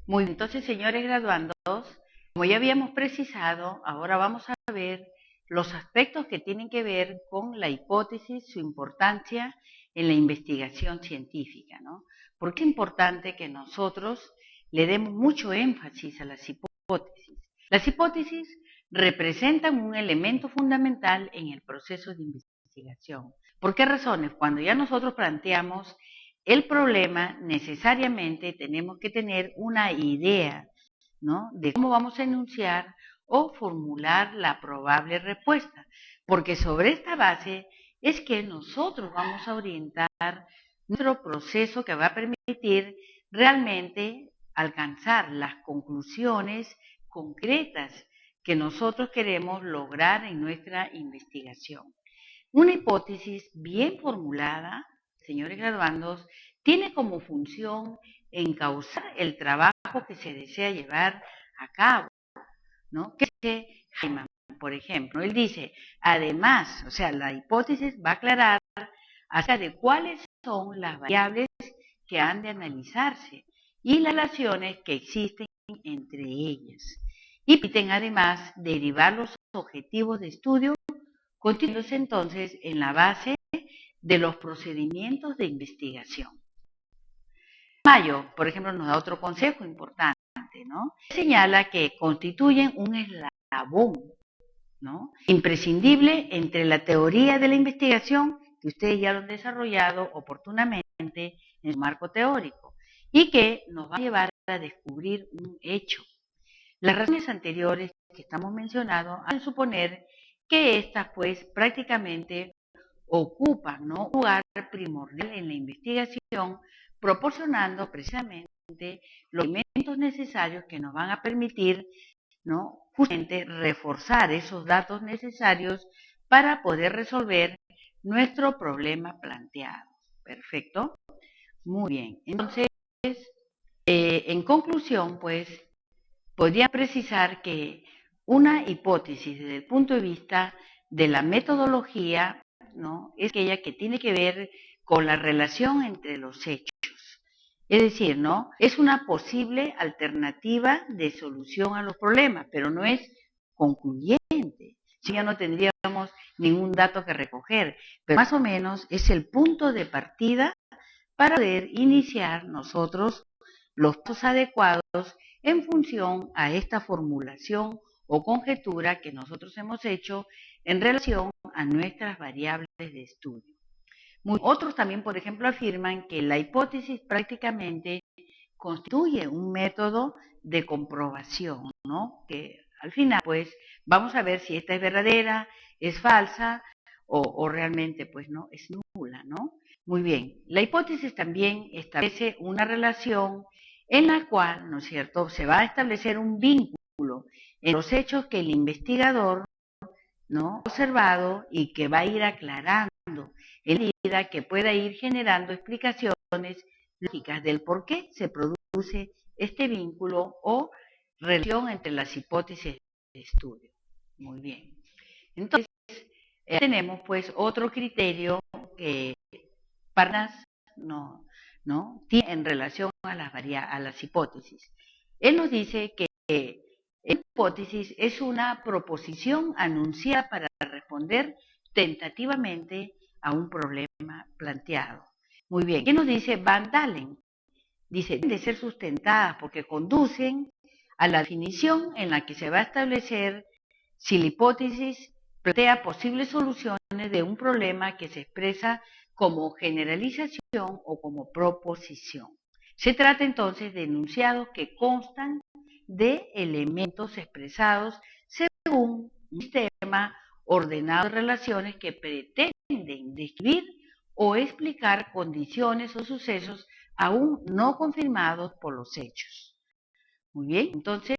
Muy bien, entonces, señores graduandos, como ya habíamos precisado, ahora vamos a ver los aspectos que tienen que ver con la hipótesis, su importancia en la investigación científica, ¿no? Porque es importante que nosotros le demos mucho énfasis a las hipótesis. Las hipótesis representan un elemento fundamental en el proceso de investigación. ¿Por qué razones? Cuando ya nosotros planteamos el problema, necesariamente tenemos que tener una idea, ¿no?, de cómo vamos a enunciar o formular la probable respuesta, porque sobre esta base es que nosotros vamos a orientar nuestro proceso que va a permitir realmente alcanzar las conclusiones concretas que nosotros queremos lograr en nuestra investigación. Una hipótesis bien formulada, señores graduandos, tiene como función encauzar el trabajo que se desea llevar a cabo, ¿no? Que dice Hyman, por ejemplo, él dice, además, o sea, la hipótesis va a aclarar acerca de cuáles son las variables que han de analizarse y las relaciones que existen entre ellas. Y permiten además derivar los objetivos de estudio, constituyéndose entonces en la base de los procedimientos de investigación. Mayo, por ejemplo, nos da otro consejo importante, ¿no? Señala que constituyen un eslabón, ¿no?, imprescindible entre la teoría de la investigación, que ustedes ya lo han desarrollado oportunamente en su marco teórico, y que nos va a llevar a descubrir un hecho. Las razones anteriores que estamos mencionando hacen suponer que estas, pues, prácticamente ocupan, ¿no?, un lugar primordial en la investigación, proporcionando precisamente los elementos necesarios que nos van a permitir, ¿no?, justamente reforzar esos datos necesarios para poder resolver nuestro problema planteado. Perfecto. Muy bien. Entonces, en conclusión, pues, podría precisar que una hipótesis desde el punto de vista de la metodología, ¿no?, es aquella que tiene que ver con la relación entre los hechos. Es decir, ¿no?, es una posible alternativa de solución a los problemas, pero no es concluyente. Si ya no tendríamos ningún dato que recoger, pero más o menos es el punto de partida para poder iniciar nosotros los pasos adecuados en función a esta formulación o conjetura que nosotros hemos hecho en relación a nuestras variables de estudio. Otros también, por ejemplo, afirman que la hipótesis prácticamente constituye un método de comprobación, ¿no?, que al final, pues, vamos a ver si esta es verdadera, es falsa o realmente, pues, no, es nula, ¿no? Muy bien, la hipótesis también establece una relación en la cual, ¿no es cierto?, se va a establecer un vínculo en los hechos que el investigador, ¿no?, ha observado y que va a ir aclarando en medida que pueda ir generando explicaciones lógicas del por qué se produce este vínculo o relación entre las hipótesis de estudio. Muy bien. Entonces, tenemos pues otro criterio que Parnas no tiene en relación a las hipótesis. Él nos dice que la hipótesis es una proposición anunciada para responder tentativamente a un problema planteado. Muy bien, ¿qué nos dice Van Dalen? Dice, deben de ser sustentadas porque conducen a la definición en la que se va a establecer si la hipótesis plantea posibles soluciones de un problema que se expresa como generalización o como proposición. Se trata entonces de enunciados que constan de elementos expresados según un sistema ordenado de relaciones que pretenden describir o explicar condiciones o sucesos aún no confirmados por los hechos. Muy bien, entonces,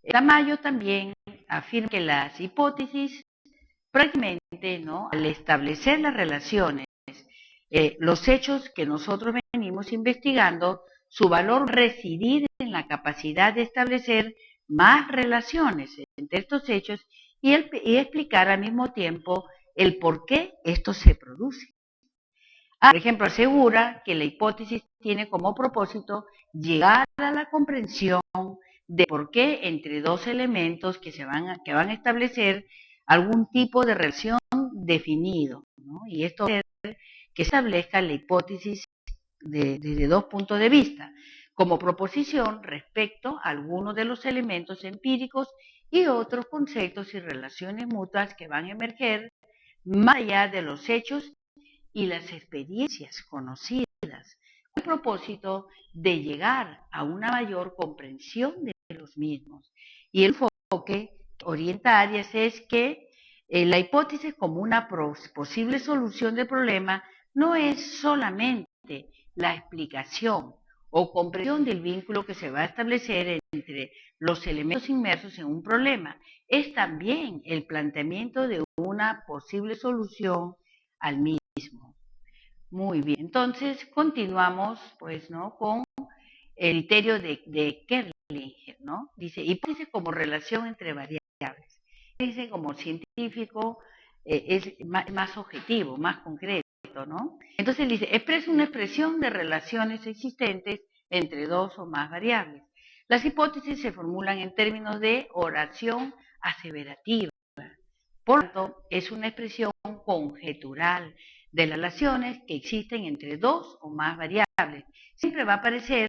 Tamayo también afirma que las hipótesis prácticamente, ¿no?, al establecer las relaciones, los hechos que nosotros venimos investigando, su valor residir en la capacidad de establecer más relaciones entre estos hechos y explicar al mismo tiempo el por qué estos se producen. Por ejemplo, asegura que la hipótesis tiene como propósito llegar a la comprensión de por qué entre dos elementos que van a establecer algún tipo de relación definido, ¿no? Y esto es que establezca la hipótesis desde dos puntos de vista, como proposición respecto a algunos de los elementos empíricos y otros conceptos y relaciones mutuas que van a emerger más allá de los hechos y las experiencias conocidas, con el propósito de llegar a una mayor comprensión de los mismos. Y el enfoque que orienta Arias es que la hipótesis como una posible solución del problema no es solamente la explicación o comprensión del vínculo que se va a establecer entre los elementos inmersos en un problema, es también el planteamiento de una posible solución al mismo. Muy bien, entonces continuamos pues, ¿no?, con el criterio de Kerlinger, ¿no? Dice, hipótesis como relación entre variables. Dice, como científico, es más objetivo, más concreto, ¿no? Entonces dice, expresa una expresión de relaciones existentes entre dos o más variables. Las hipótesis se formulan en términos de oración aseverativa. Por lo tanto, es una expresión conjetural de las relaciones que existen entre dos o más variables. Siempre va a aparecer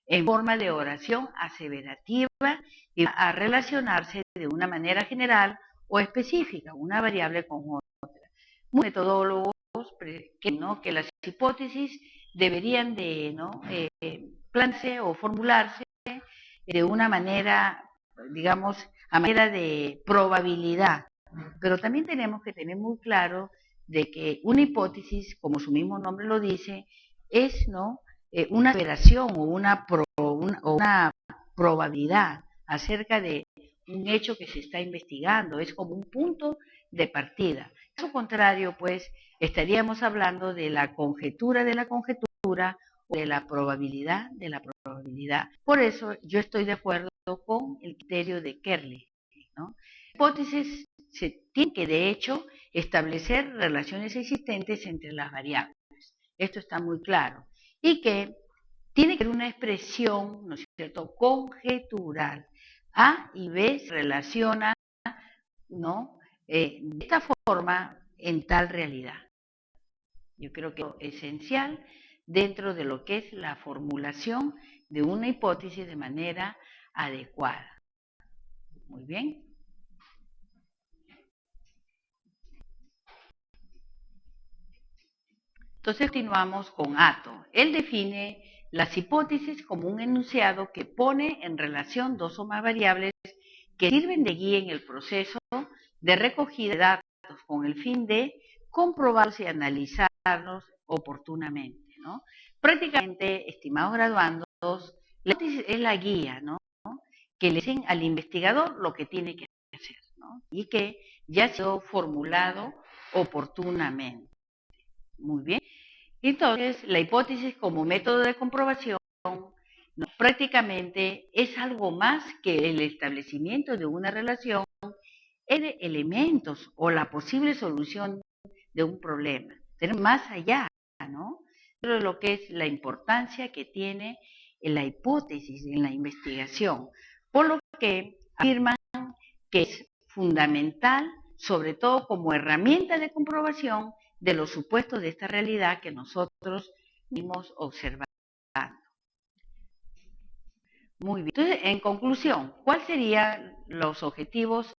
en forma de oración aseverativa y va a relacionarse de una manera general o específica, una variable con otra. Muchos metodólogos que las hipótesis deberían de, ¿no?, plantearse o formularse de una manera, digamos, a manera de probabilidad. Pero también tenemos que tener muy claro de que una hipótesis, como su mismo nombre lo dice, es, ¿no?, una aseveración o una probabilidad acerca de un hecho que se está investigando, es como un punto de partida. Caso contrario, pues, estaríamos hablando de la conjetura o de la probabilidad de la probabilidad. Por eso yo estoy de acuerdo con el criterio de Kerley, ¿no? Hipótesis se tiene que, de hecho, establecer relaciones existentes entre las variables. Esto está muy claro. Y que tiene que haber una expresión, ¿no es cierto?, conjetural. A y B se relacionan, ¿no?, de esta forma en tal realidad. Yo creo que es esencial dentro de lo que es la formulación de una hipótesis de manera adecuada. Muy bien. Entonces continuamos con Atto. Él define las hipótesis como un enunciado que pone en relación dos o más variables que sirven de guía en el proceso de recogida de datos con el fin de comprobarlos y analizarlos oportunamente, ¿no? Prácticamente, estimados graduandos, la hipótesis es la guía, ¿no?, que le dicen al investigador lo que tiene que hacer, ¿no?, y que ya ha sido formulado oportunamente. Muy bien. Entonces, la hipótesis como método de comprobación, ¿no?, prácticamente es algo más que el establecimiento de una relación entre elementos o la posible solución de un problema. Pero más allá, ¿no?, de lo que es la importancia que tiene en la hipótesis en la investigación, por lo que afirman que es fundamental, sobre todo como herramienta de comprobación de los supuestos de esta realidad que nosotros venimos observando. Muy bien. Entonces, en conclusión, ¿cuáles serían los objetivos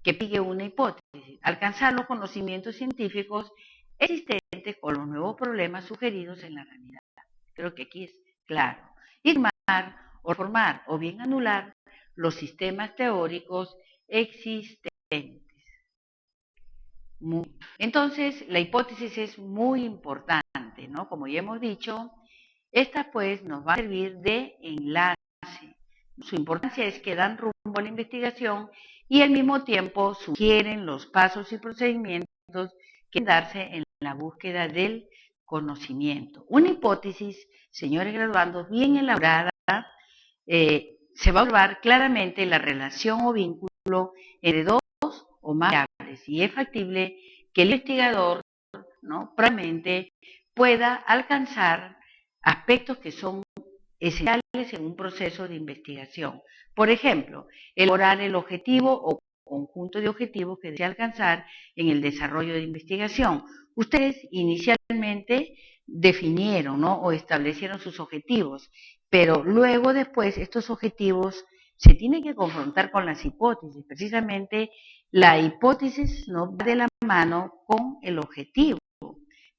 que sigue una hipótesis? Alcanzar los conocimientos científicos existentes con los nuevos problemas sugeridos en la realidad. Creo que aquí es claro. Y formar o bien anular los sistemas teóricos existentes. Entonces, la hipótesis es muy importante, ¿no? Como ya hemos dicho, esta pues nos va a servir de enlace. Su importancia es que dan rumbo a la investigación y al mismo tiempo sugieren los pasos y procedimientos que deben darse en la búsqueda del conocimiento. Una hipótesis, señores graduandos, bien elaborada, se va a observar claramente la relación o vínculo entre dos o más variables y es factible que el investigador, ¿no?, probablemente pueda alcanzar aspectos que son esenciales en un proceso de investigación. Por ejemplo, elaborar el objetivo o conjunto de objetivos que desea alcanzar en el desarrollo de investigación. Ustedes inicialmente definieron, ¿no?, o establecieron sus objetivos, pero luego después estos objetivos se tienen que confrontar con las hipótesis. Precisamente la hipótesis no va de la mano con el objetivo,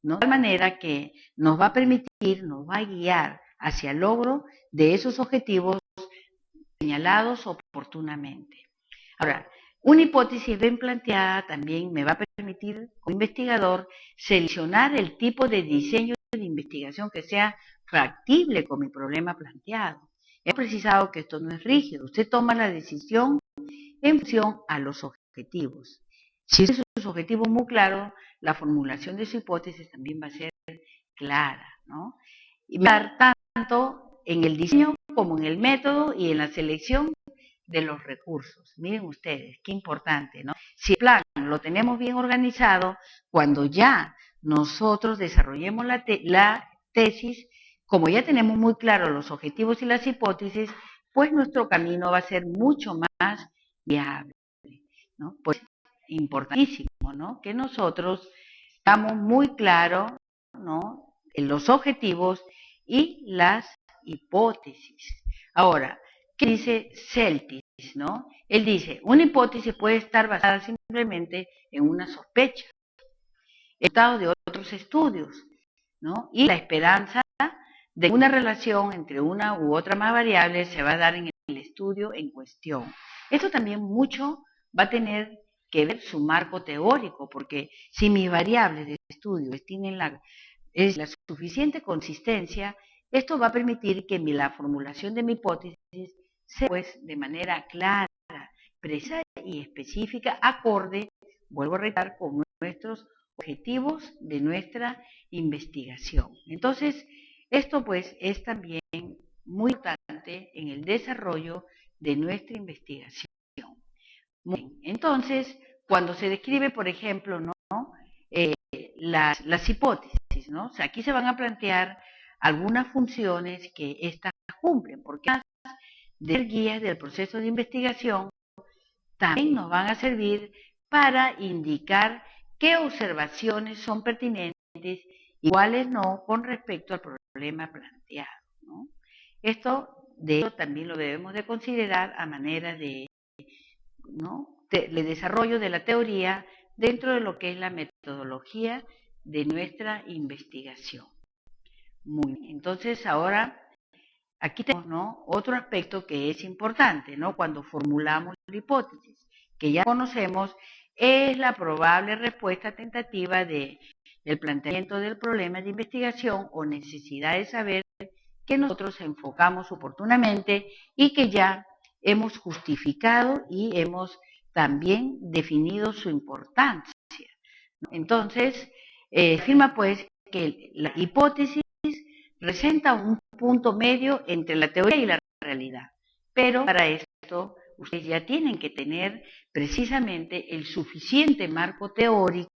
¿no? De tal manera que nos va a permitir, nos va a guiar hacia el logro de esos objetivos señalados oportunamente. Ahora, una hipótesis bien planteada también me va a permitir, como investigador, seleccionar el tipo de diseño de investigación que sea factible con mi problema planteado. He precisado que esto no es rígido. Usted toma la decisión en función a los objetivos. Si sus objetivos muy claros, la formulación de su hipótesis también va a ser clara, ¿no? Y va a dar tanto en el diseño como en el método y en la selección de los recursos. Miren ustedes, qué importante, ¿no? Si el plan lo tenemos bien organizado, cuando ya nosotros desarrollemos la tesis, como ya tenemos muy claros los objetivos y las hipótesis, pues nuestro camino va a ser mucho más viable, ¿no? Pues importantísimo, ¿no?, que nosotros estamos muy claros, ¿no?, en los objetivos y las hipótesis. Ahora, ¿qué dice Celtis, no? Él dice, una hipótesis puede estar basada simplemente en una sospecha, resultado de otros estudios, ¿no?, y la esperanza de que una relación entre una u otra más variable se va a dar en el estudio en cuestión. Esto también mucho va a tener que ver su marco teórico, porque si mis variables de estudio tienen la suficiente consistencia, esto va a permitir que la formulación de mi hipótesis sea pues de manera clara, precisa y específica, acorde, vuelvo a reiterar, con nuestros objetivos de nuestra investigación. Entonces, esto pues es también muy importante en el desarrollo de nuestra investigación. Muy bien. Entonces, cuando se describe, por ejemplo, ¿no?, las hipótesis, ¿no? O sea, aquí se van a plantear algunas funciones que éstas cumplen, porque además de ser guías del proceso de investigación, también nos van a servir para indicar qué observaciones son pertinentes y cuáles no con respecto al problema planteado, ¿no? Esto, de hecho, también lo debemos de considerar a manera de, ¿no?, de desarrollo de la teoría dentro de lo que es la metodología de nuestra investigación. Muy bien, entonces ahora aquí tenemos, ¿no?, otro aspecto que es importante, ¿no?, cuando formulamos la hipótesis, que ya conocemos, es la probable respuesta tentativa del planteamiento del problema de investigación o necesidad de saber que nosotros enfocamos oportunamente y que ya hemos justificado y hemos también definido su importancia. Entonces, afirma pues que la hipótesis presenta un punto medio entre la teoría y la realidad, pero para esto ustedes ya tienen que tener precisamente el suficiente marco teórico,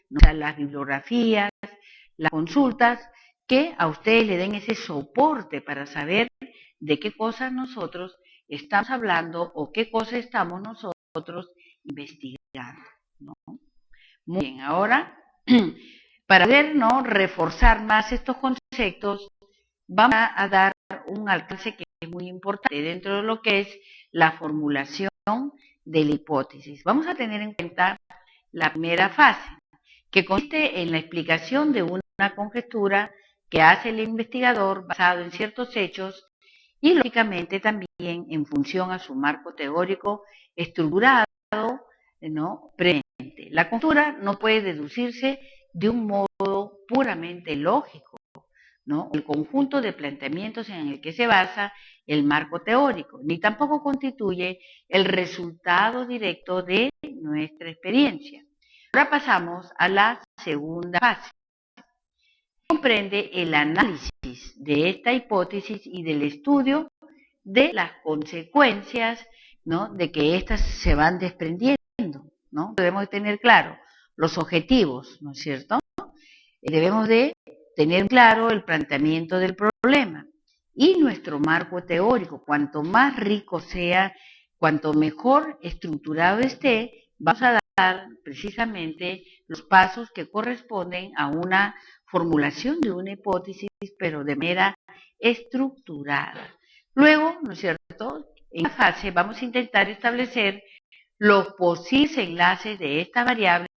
¿no?, o sea, las bibliografías, las consultas, que a ustedes le den ese soporte para saber de qué cosas nosotros estamos hablando o qué cosas estamos nosotros investigando, ¿no? Muy bien, ahora, para poder, ¿no?, reforzar más estos conceptos, vamos a dar un alcance que es muy importante dentro de lo que es la formulación de la hipótesis. Vamos a tener en cuenta la primera fase, que consiste en la explicación de una conjetura que hace el investigador basado en ciertos hechos y, lógicamente, también en función a su marco teórico estructurado, ¿no?, previamente. La conjetura no puede deducirse de un modo puramente lógico, ¿no?, el conjunto de planteamientos en el que se basa el marco teórico, ni tampoco constituye el resultado directo de nuestra experiencia. Ahora pasamos a la segunda fase. Comprende el análisis de esta hipótesis y del estudio de las consecuencias, ¿no?, de que éstas se van desprendiendo, ¿no? Debemos tener claro los objetivos, ¿no es cierto? Debemos de tener claro el planteamiento del problema y nuestro marco teórico. Cuanto más rico sea, cuanto mejor estructurado esté, vamos a dar precisamente los pasos que corresponden a una formulación de una hipótesis, pero de manera estructurada. Luego, ¿no es cierto?, en esta fase vamos a intentar establecer los posibles enlaces de estas variables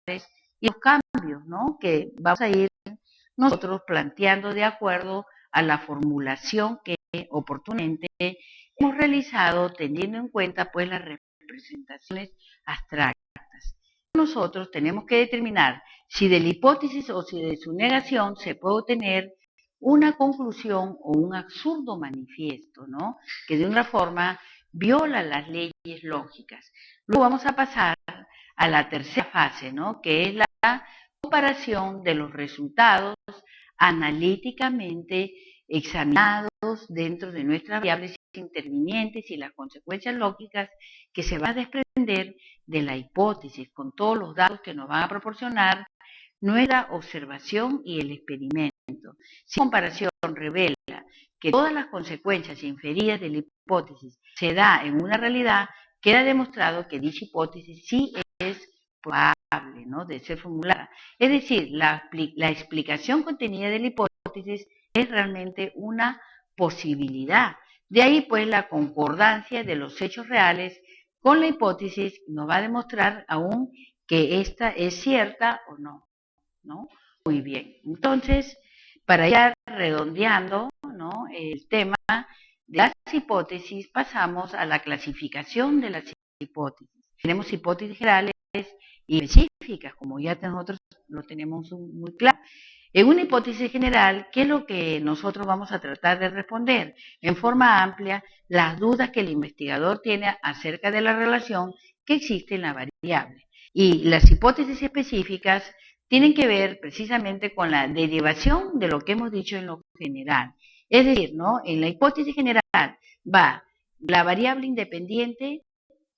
y los cambios, ¿no?, que vamos a ir nosotros planteando de acuerdo a la formulación que oportunamente hemos realizado, teniendo en cuenta pues las representaciones abstractas. Nosotros tenemos que determinar si de la hipótesis o si de su negación se puede obtener una conclusión o un absurdo manifiesto, ¿no?, que de una forma viola las leyes lógicas. Luego vamos a pasar a la tercera fase, ¿no?, que es la comparación de los resultados analíticamente examinados dentro de nuestras variables intervinientes y las consecuencias lógicas que se van a desprender de la hipótesis, con todos los datos que nos van a proporcionar nuestra observación y el experimento. Si la comparación revela que todas las consecuencias inferidas de la hipótesis se da en una realidad, queda demostrado que dicha hipótesis sí es probable, ¿no?, de ser formulada. Es decir, la explicación contenida de la hipótesis es realmente una posibilidad. De ahí, pues, la concordancia de los hechos reales con la hipótesis nos va a demostrar aún que esta es cierta o no, ¿no? Muy bien. Entonces, para ir redondeando, ¿no?, el tema de las hipótesis, pasamos a la clasificación de las hipótesis. Tenemos hipótesis generales y específicas, como ya nosotros lo tenemos muy claro. En una hipótesis general, ¿qué es lo que nosotros vamos a tratar de responder? En forma amplia, las dudas que el investigador tiene acerca de la relación que existe en la variable. Y las hipótesis específicas tienen que ver precisamente con la derivación de lo que hemos dicho en lo general. Es decir, ¿no?, en la hipótesis general va la variable independiente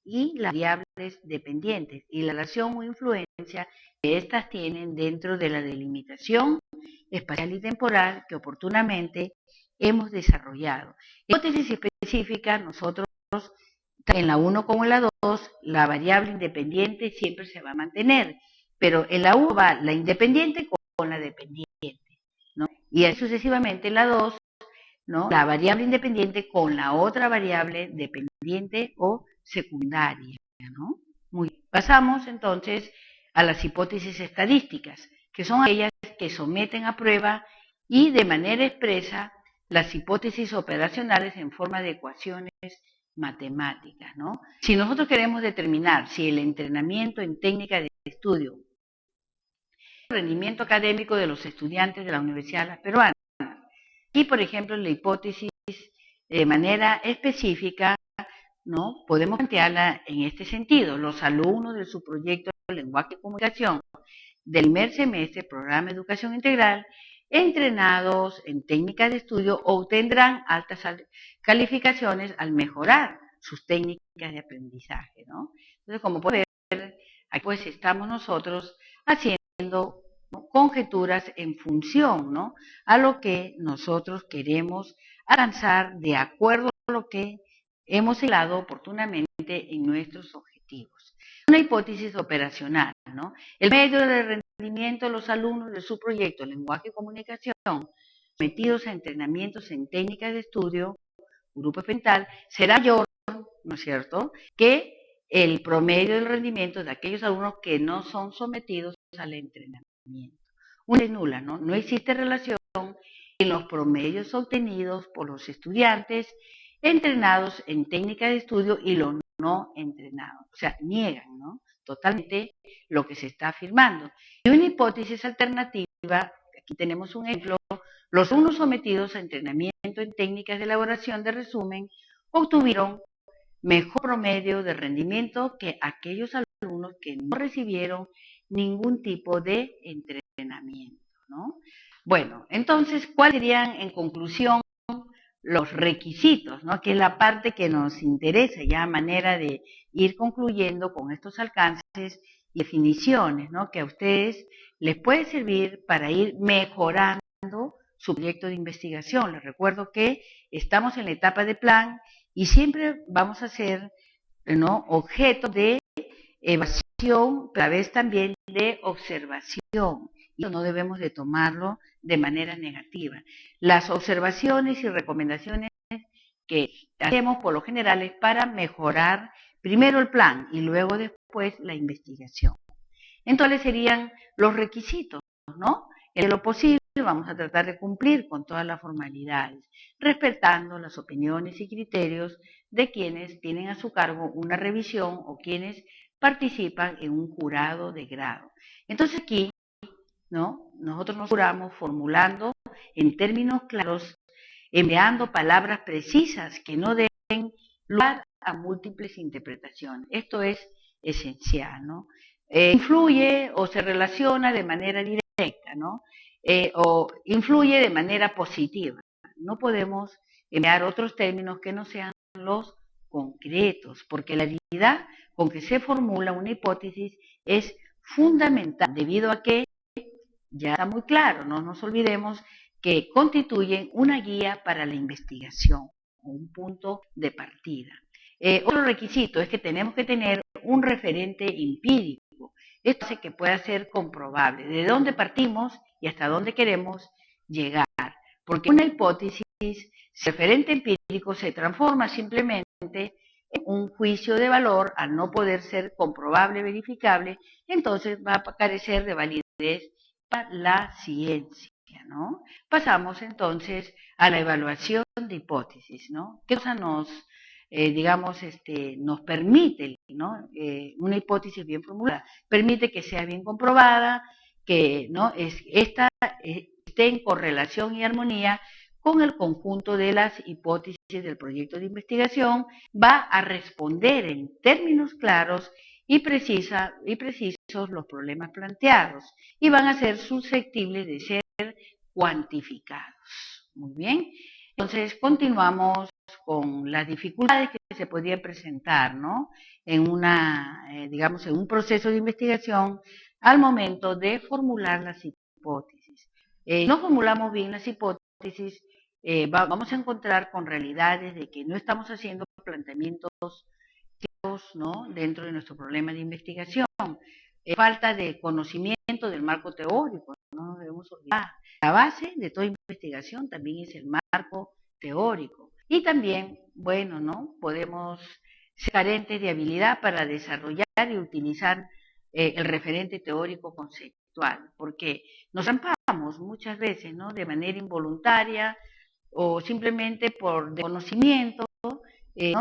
y las variables dependientes y la relación o influencia que éstas tienen dentro de la delimitación espacial y temporal que oportunamente hemos desarrollado. En hipótesis específicas, nosotros en la 1 como en la 2, la variable independiente siempre se va a mantener, pero en la 1 va la independiente con la dependiente, ¿no?, y así sucesivamente en la 2, ¿no?, la variable independiente con la otra variable dependiente o secundaria, ¿no? Muy bien. Pasamos entonces a las hipótesis estadísticas, que son aquellas que someten a prueba y de manera expresa las hipótesis operacionales en forma de ecuaciones matemáticas, ¿no? Si nosotros queremos determinar si el entrenamiento en técnica de estudio, el rendimiento académico de los estudiantes de la Universidad Peruana, y por ejemplo la hipótesis de manera específica, ¿no?, podemos plantearla en este sentido. Los alumnos de su proyecto de lenguaje y comunicación del primer semestre, programa de educación integral, entrenados en técnicas de estudio, obtendrán altas calificaciones al mejorar sus técnicas de aprendizaje, ¿no? Entonces, como pueden ver, aquí pues estamos nosotros haciendo, ¿no?, conjeturas en función, ¿no?, a lo que nosotros queremos alcanzar de acuerdo a lo que hemos señalado oportunamente en nuestros objetivos. Una hipótesis operacional, ¿no? El medio de rendimiento de los alumnos de su proyecto Lenguaje y Comunicación, sometidos a entrenamientos en técnicas de estudio, grupo experimental, será mayor, ¿no es cierto?, que el promedio del rendimiento de aquellos alumnos que no son sometidos al entrenamiento. Una es nula, ¿no? No existe relación en los promedios obtenidos por los estudiantes entrenados en técnicas de estudio y los no entrenados. O sea, niegan, ¿no?, totalmente lo que se está afirmando. Y una hipótesis alternativa, aquí tenemos un ejemplo, los alumnos sometidos a entrenamiento en técnicas de elaboración de resumen obtuvieron mejor promedio de rendimiento que aquellos alumnos que no recibieron ningún tipo de entrenamiento, ¿no? Bueno, entonces, ¿cuáles serían en conclusión los requisitos, ¿no?, que es la parte que nos interesa ya a manera de ir concluyendo con estos alcances y definiciones, ¿no?, que a ustedes les puede servir para ir mejorando su proyecto de investigación. Les recuerdo que estamos en la etapa de plan y siempre vamos a ser, ¿no?, objeto de evaluación, pero a la vez también de observación. Y no debemos de tomarlo de manera negativa. Las observaciones y recomendaciones que hacemos por lo general es para mejorar primero el plan y luego después la investigación. Entonces serían los requisitos, ¿no? En lo posible vamos a tratar de cumplir con todas las formalidades, respetando las opiniones y criterios de quienes tienen a su cargo una revisión o quienes participan en un jurado de grado. Entonces aquí, ¿no?, nosotros nos juramos formulando en términos claros, empleando palabras precisas que no den lugar a múltiples interpretaciones. Esto es esencial, ¿no? Influye o se relaciona de manera directa, ¿no? O influye de manera positiva. No podemos emplear otros términos que no sean los concretos, porque la realidad con que se formula una hipótesis es fundamental, debido a que ya está muy claro, no nos olvidemos que constituyen una guía para la investigación, un punto de partida. Otro requisito es que tenemos que tener un referente empírico. Esto hace que pueda ser comprobable de dónde partimos y hasta dónde queremos llegar. Porque una hipótesis, si el referente empírico se transforma simplemente en un juicio de valor, al no poder ser comprobable, verificable, entonces va a carecer de validez para la ciencia, ¿no? Pasamos entonces a la evaluación de hipótesis, ¿no? ¿Qué cosa nos, digamos, nos permite, ¿no? Una hipótesis bien formulada? Permite que sea bien comprobada, que, ¿no?, esta esté en correlación y armonía con el conjunto de las hipótesis del proyecto de investigación, va a responder en términos claros y precisos los problemas planteados y van a ser susceptibles de ser cuantificados. Muy bien, entonces continuamos con las dificultades que se podían presentar, ¿no?, en digamos, en un proceso de investigación al momento de formular las hipótesis. No formulamos bien las hipótesis, vamos a encontrar con realidades de que no estamos haciendo planteamientos, ¿no?, dentro de nuestro problema de investigación. Falta de conocimiento del marco teórico, no nos debemos olvidar. La base de toda investigación también es el marco teórico. Y también, bueno, ¿no?, podemos ser carentes de habilidad para desarrollar y utilizar el referente teórico conceptual, porque nos trampamos muchas veces, ¿no?, de manera involuntaria o simplemente por desconocimiento, ¿no?,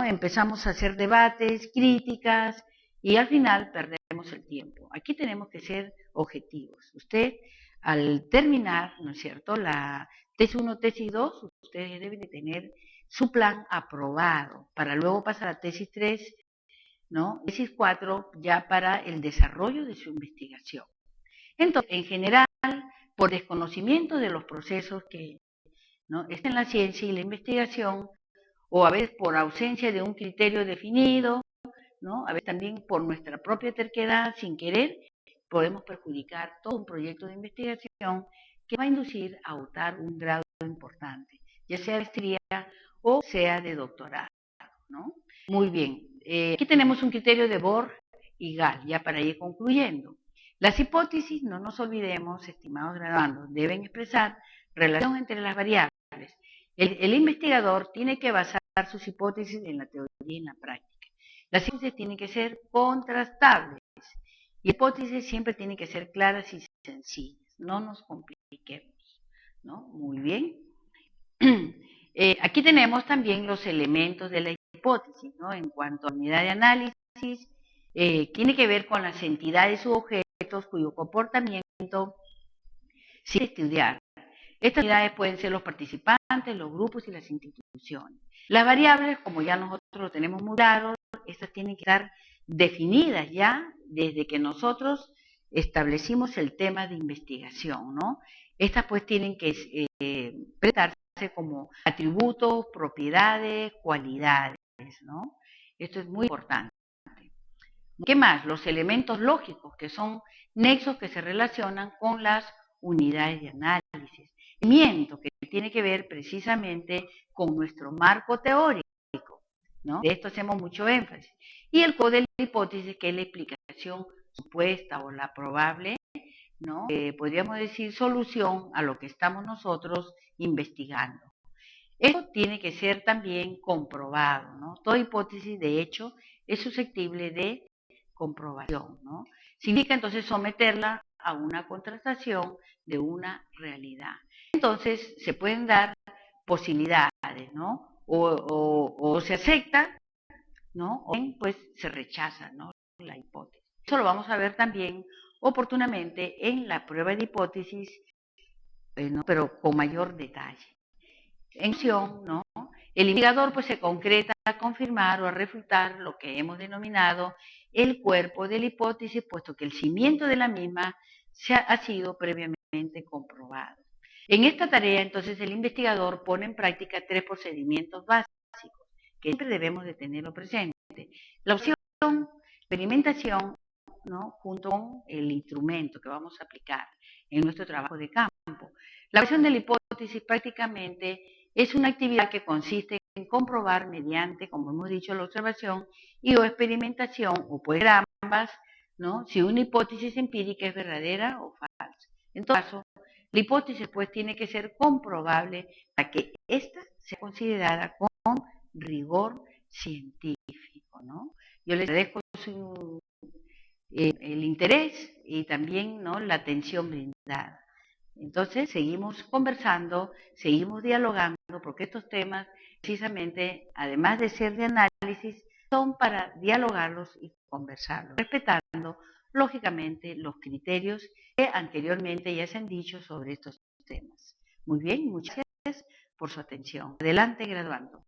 empezamos a hacer debates, críticas, y al final perdemos el tiempo. Aquí tenemos que ser objetivos. Usted, al terminar, ¿no es cierto?, la tesis 1, tesis 2, ustedes deben de tener su plan aprobado para luego pasar a tesis 3, ¿no?, tesis 4, ya para el desarrollo de su investigación. Entonces, en general, por desconocimiento de los procesos que, ¿no?, están en la ciencia y la investigación, o a veces por ausencia de un criterio definido, ¿no?, a veces también por nuestra propia terquedad, sin querer, podemos perjudicar todo un proyecto de investigación que va a inducir a optar un grado importante, ya sea de maestría o sea de doctorado, ¿no? Muy bien, aquí tenemos un criterio de Bohr y Gall, ya para ir concluyendo. Las hipótesis, no nos olvidemos, estimados graduandos, deben expresar relación entre las variables. El investigador tiene que basar sus hipótesis en la teoría y en la práctica. Las hipótesis tienen que ser contrastables y hipótesis siempre tienen que ser claras y sencillas. No nos compliquemos, ¿no? Muy bien. Aquí tenemos también los elementos de la hipótesis, ¿no? En cuanto a unidad de análisis, tiene que ver con las entidades u objetos cuyo comportamiento se estudiar. Estas unidades pueden ser los participantes, los grupos y las instituciones. Las variables, como ya nosotros lo tenemos muy claro, estas tienen que estar definidas ya desde que nosotros establecimos el tema de investigación, ¿no? Estas pues tienen que presentarse como atributos, propiedades, cualidades, ¿no? Esto es muy importante. ¿Qué más? Los elementos lógicos, que son nexos que se relacionan con las unidades de análisis. Conocimiento que tiene que ver precisamente con nuestro marco teórico, ¿no? De esto hacemos mucho énfasis. Y el código de la hipótesis, que es la explicación supuesta o la probable, ¿no? Podríamos decir solución a lo que estamos nosotros investigando. Esto tiene que ser también comprobado, ¿no? Toda hipótesis, de hecho, es susceptible de comprobación, ¿no? Significa entonces someterla a una contrastación de una realidad. Entonces, se pueden dar posibilidades, ¿no? O se acepta, ¿no? O bien, pues se rechaza, ¿no? La hipótesis. Eso lo vamos a ver también oportunamente en la prueba de hipótesis, ¿no? Pero con mayor detalle. En acción, ¿no? El investigador pues se concreta a confirmar o a refutar lo que hemos denominado el cuerpo de la hipótesis, puesto que el cimiento de la misma ha sido previamente comprobado. En esta tarea, entonces, el investigador pone en práctica 3 procedimientos básicos que siempre debemos de tenerlo presente. La opción, experimentación, ¿no? Junto con el instrumento que vamos a aplicar en nuestro trabajo de campo. La versión de la hipótesis prácticamente es una actividad que consiste en comprobar mediante, como hemos dicho, la observación y o experimentación, o puede ser ambas, ¿no? Si una hipótesis empírica es verdadera o falsa. En todo caso, la hipótesis pues tiene que ser comprobable para que ésta sea considerada con rigor científico, ¿no? Yo les agradezco el interés y también, ¿no?, la atención brindada. Entonces, seguimos conversando, seguimos dialogando, porque estos temas, precisamente, además de ser de análisis, son para dialogarlos y conversarlos, respetando, lógicamente, los criterios que anteriormente ya se han dicho sobre estos temas. Muy bien, muchas gracias por su atención. Adelante, graduando.